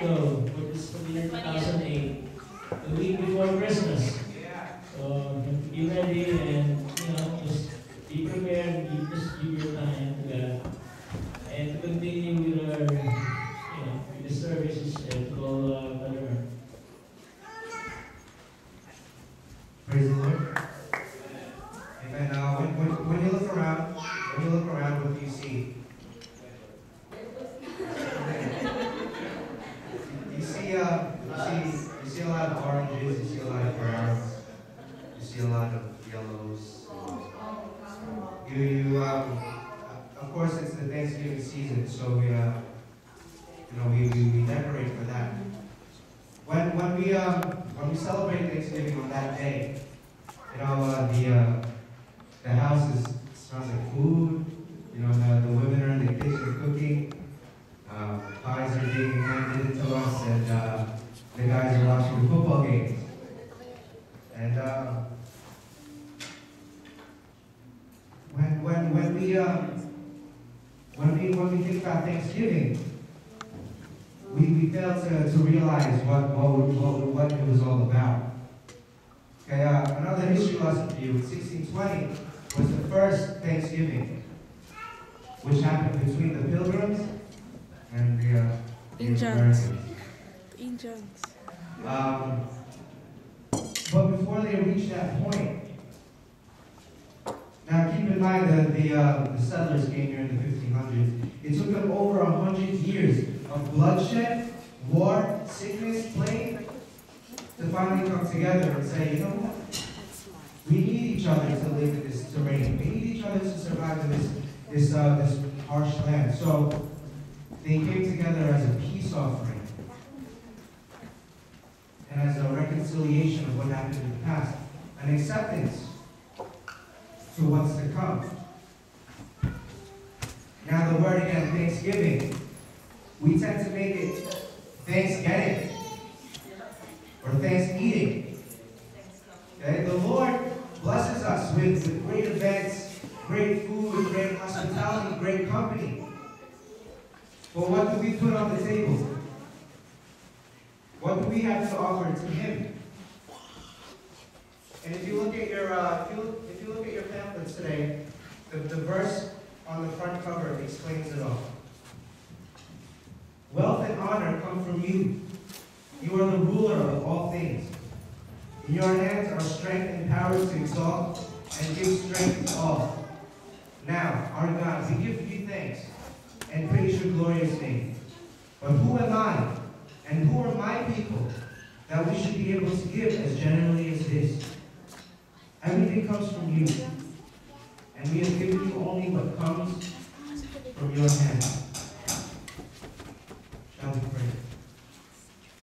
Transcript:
ago, for this year 2008, the week before Christmas. So be ready and just be prepared. You just give your time to God and to continue with our with the services and all Brother Mark. Praise the Lord. Amen. When you look around, what do you see? You see a lot of oranges. You see a lot of browns. You see a lot of yellows. Of course, it's the Thanksgiving season, so we decorate for that. When we celebrate Thanksgiving on that day, the house smells like food. The women are in the kitchen cooking. Pies are being handed to us, and the guys are watching the football games. And when we think about Thanksgiving, we fail to realize what it was all about. Okay, another history lesson for you. 1620 was the first Thanksgiving, which happened between the Pilgrims and the Indians. Americans. But before they reached that point, now keep in mind that the settlers came here in the 1500s. It took them over 100 years of bloodshed, war, sickness, plague, to finally come together and say, you know what? We need each other to live in this terrain. We need each other to survive in this harsh land. So they came together as a peace offering and as a reconciliation of what happened in the past, an acceptance to what's to come. Now the word again, Thanksgiving, we tend to make it Thanksgiving or Thanksgiving. Okay? The Lord blesses us with great events, great food, great hospitality, great company. But what do we put on the table? What do we have to offer to Him? And if you look at your pamphlets today, the verse on the front cover explains it all. Wealth and honor come from you. You are the ruler of all things. In your hands are strength and power to exalt and give strength to all. Now, our God, we give you thanks and praise your glorious name. But who am I and who are my people that we should be able to give as generally as this? Everything comes from you, and we have given you only what comes from your hand.